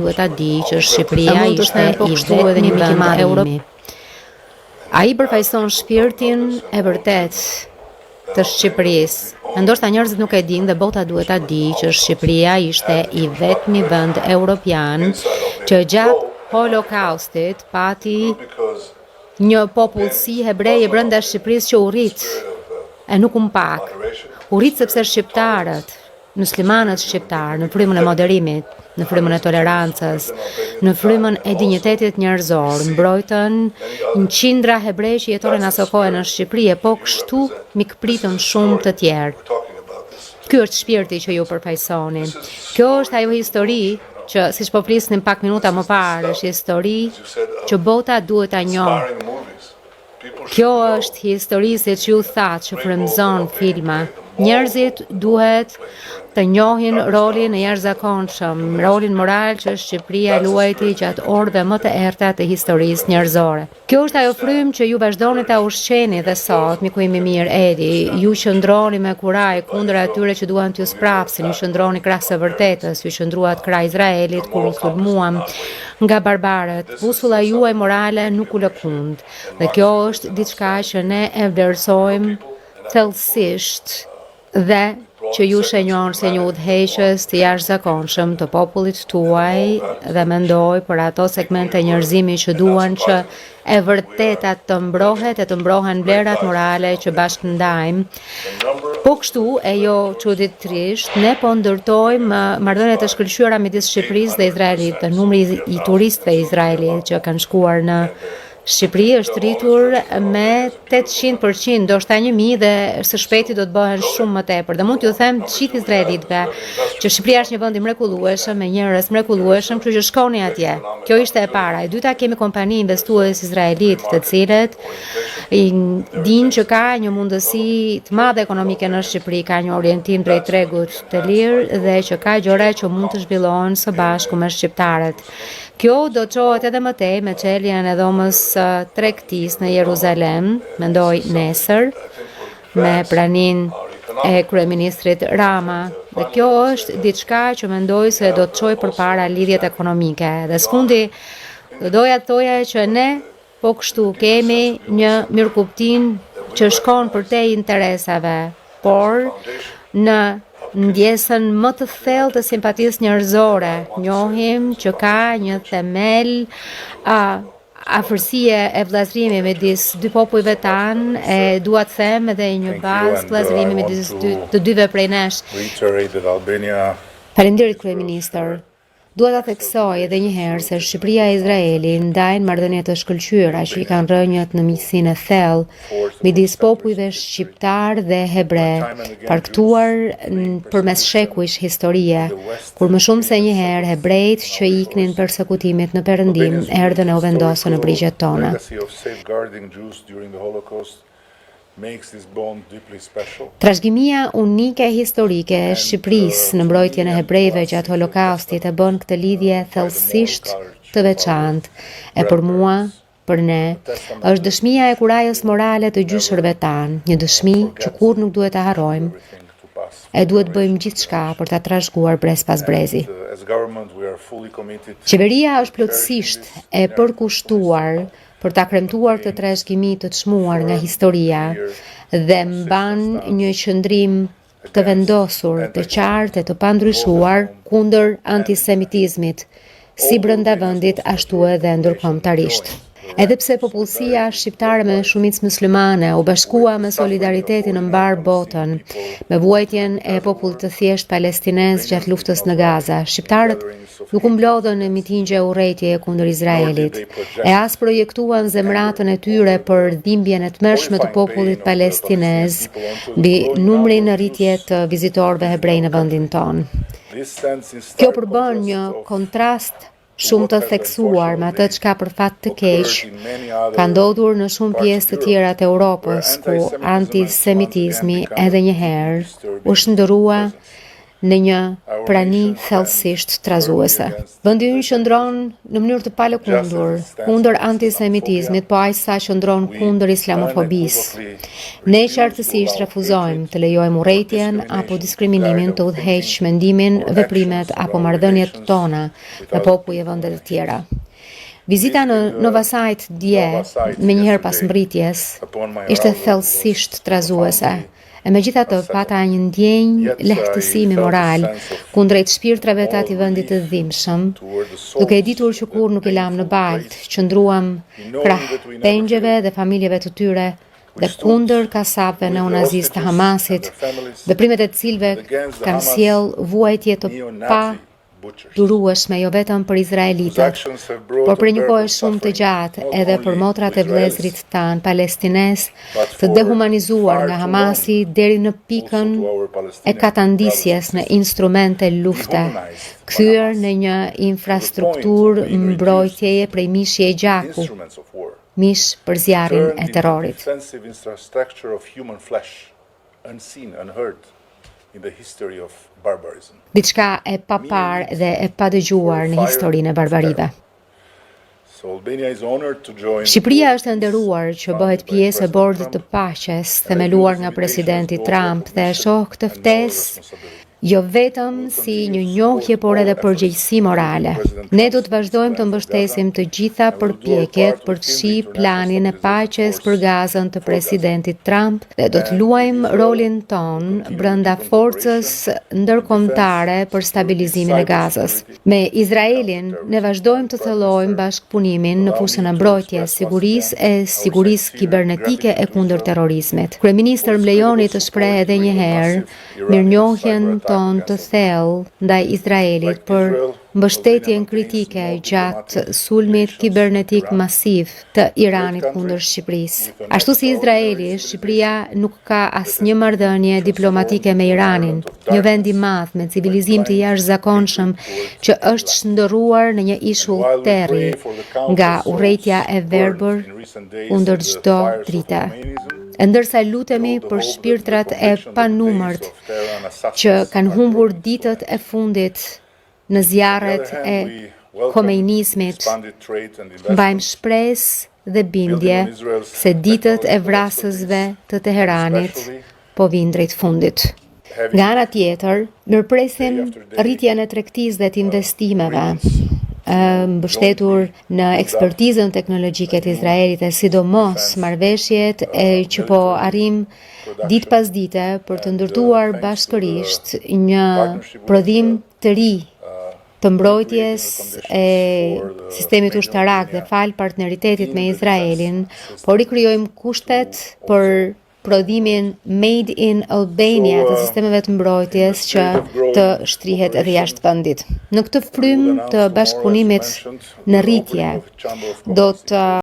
duhet ta di që Shqipëria ishte i vetmi vend europei. Ai përfaqëson shpirtin e vërtet të Shqipërisë. Ndoshta njerëzit nuk e dinë dhe bota duhet ta di që Shqipëria ishte i vetmi vend europian që gjatë Holokaustit pati një popullsi hebreje brenda Shqipërisë që u rrit, e nuk pak. U rrit sepse shqiptarët, muslimanët shqiptarë, në frymën e moderimit, në frymën e tolerancës, në frymën e dinjitetit njerëzor, mbrojtën një qindra hebrej që jetonin aso kohë në Shqipëri, po kështu mikpritën shumë të tjerë. Ky është shpirti që ju përfaqësoni. Kjo është ajo histori që, siç po flisnim pak minuta më parë, është histori që bota duhet ta njohë. Kjo është histori, siç ju thatë, që frymëzon filma. Njerëzit duhet të njohin rolin e jashtëzakonshëm, rolin moral që Shqipëria luajti gjatë orëve më të errta të historisë njerëzore. Kjo është ajo frymë që ju vazhdoni ta ushqeni dhe sot, miku im i mirë Edi. Ju qëndroni me kuraj kundër atyre që duan t'ju sprapsin, ju qëndroni krah së vërtetës, ju qëndruat krah Izraelit kur u sulmuam nga barbarët. Busulla juaj morale nuk u lëkund. Dhe kjo është diçka që ne e vlerësojmë thellësisht dhe që ju shenjon se një udhëheqës të jashtëzakonshëm të popullit tuaj dhe mendoj për ato segmente njerëzimi që duan që e vërteta të mbrohet e të mbrohen vlerat morale që bashkë ndajmë. Po kështu e jo çuditërisht, ne po ndërtojmë marrëdhënie të shkëlqyera midis Shqipërisë dhe Izraelit. Dhe numri i turistëve izraelit që kanë shkuar në Shqipëri është rritur me 800%, ndoshta 1000 dhe së shpejti do të bëhen shumë më tepër. Dhe mund t'ju them të gjithë izraelitëve që Shqipëria është një vend i mrekullueshëm, me njerëz mrekullueshëm, kështu që shkoni atje. Kjo ishte e para. E dyta, kemi kompani investues izraelit të cilët dinë që ka një mundësi të madhe ekonomike në Shqipëri, ka një orientim drejt tregut të lirë dhe që ka gjëra që mund të zhvillohen së bashku me shqiptarët. Kjo do çohet edhe më tej me çeljen e dhomës tregtisë në Jeruzalem, mendoj nesër, me praninë e kryeministrit Rama. Dhe kjo është diçka që mendoj se do të çojë përpara lidhjet ekonomike. Dhe sfundi do doja të thoja që ne po kështu kemi një mirëkuptim që shkon përtej interesave, por në ndjesën më të thellë të simpatisë njerëzore. Njohim që ka një themel afërsie e vllazërimi midis dy popujve tanë, e dua të them edhe një bazë vllazërimi midis të dyve prej nesh. Faleminderit kryeministër. Dua ta theksoj edhe një herë se Shqipëria e Izraelit ndajnë marrëdhënie të shkëlqyera që i kanë rënjët në miqësinë e thellë midis popujve shqiptar dhe hebre, parktuar përmes shekujsh historie, kur më shumë se një herë hebrejt që iknin persekutimit në Perëndim erdhën e u vendosën në brigjet tona. Trashëgimia unike historike e Shqipërisë në mbrojtjen e hebrejve gjatë Holokaustit e bën këtë lidhje thellësisht të veçantë. E për mua, për ne, është dëshmia e kurajës morale të gjyshërve tanë, një dëshmi që kur nuk duhet ta harrojmë. E duhet bëjmë gjithçka për ta trashëguar brez pas brezi. Qeveria është plotësisht e përkushtuar për ta kremtuar të trashëgimi të çmuar nga historia dhe mban një qëndrim të vendosur, të qartë e të pandryshuar kundër antisemitizmit, si brenda vendit ashtu edhe ndërkombëtarisht. Edhe pse popullsia shqiptare me shumicë muslimane u bashkua me solidaritetin në mbar botën, me vuajtjen e popullit të thjesht palestinez gjatë luftës në Gaza, shqiptarët nuk u mblodhën në mitingje urrejtje kundër Izraelit, e as projektuan zemratën e tyre për dhimbjen e tmerrshme të popullit palestinez mbi numrin në rritje të vizitorëve hebrej në vendin tonë. Kjo përbën një kontrast shumë të theksuar me atë çka për fat të keq ka ndodhur në shumë pjesë të tjera të Europës, ku antisemitizmi edhe një herë u shndërrua në një prani thellësisht trazuese. Vendi ynë qëndron në mënyrë të palëkundur kundër antisemitizmit, po aq sa qëndron kundër islamofobisë. Ne qartësisht refuzojmë të lejojmë urrëtitjen apo diskriminimin të udhëheq mendimin, veprimet apo marrëdhëniet tona me popull e vende të tjera. Vizita në Nova Site dje, me njëherë pas mbritjes, ishte thellësisht trazuese. E megjithatë pata një ndjenjë lehtësimi moral kundrejt shpirtrave të atij vendi të dhimbshëm, duke e ditur që kur nuk i lam në baltë, qëndruam krah pengjeve dhe familjeve të tyre dhe kundër kasapëve neonazistë të Hamasit, veprimet e cilëve kanë sjell vuajtje të pa durueshme jo vetëm për izraelitët, por për një kohë shumë të gjatë edhe për motrat e vëllezërit tanë palestines të dehumanizuar nga Hamasi deri në pikën e katandisjes në instrumente lufte, kthyer në një infrastrukturë mbrojtjeje prej mishje e gjaku, mish për zjarrin e terrorit. Diçka e papar dhe e padëgjuar në historinë e barbarive. Shqipëria është e nderuar që bëhet pjesë e bordit të paqes themeluar nga presidenti Trump dhe e shoh këtë ftesë jo vetëm si një njohje, por edhe përgjegjësi morale. Ne do të vazhdojmë të mbështesim të gjitha përpjekjet për të fshir planin e paqes për Gazën të presidentit Trump dhe do të luajmë rolin ton brenda forcës ndërkombëtare për stabilizimin e Gazës. Me Izraelin ne vazhdojmë të thellojmë bashkëpunimin në fushën e mbrojtjes, sigurisë kibernetike e kundër terrorizmit. Kryeministri më lejoni të shpreh edhe një herë mirënjohjen ton të thellë ndaj Izraelit për mbështetjen kritike gjatë sulmit kibernetik masiv të Iranit kundër Shqipërisë. Ashtu si Izraeli, Shqipëria nuk ka asnjë marrëdhënie diplomatike me Iranin, një vend i madh me civilizim të jashtëzakonshëm që është shndërruar në një ishull terri nga urrëtia e verbër kundër çdo drite. E ndërsa lutemi për shpirtrat e panumërt që kanë humbur ditët e fundit në zjarret e komeinizmit, mbajmë shpresë dhe bindje se ditët e vrasësve të Teheranit po vijnë drejt fundit. Nga ana tjetër, mirëpresim rritjen e tregtisë dhe të investimeve, mbështetur në ekspertizën teknologjike të Izraelit e sidomos marrëveshjet që po arrim ditë pas dite për të ndërtuar bashkërisht një prodhim të ri të mbrojtjes e sistemit ushtarak dhe fal partneritetit me Izraelin, por rikrijojmë kushtet për prodhimin Made in Albania të sistemeve të mbrojtjes që të shtrihet edhe jashtë vendit. Në këtë frym të bashkëpunimit në rritje, do të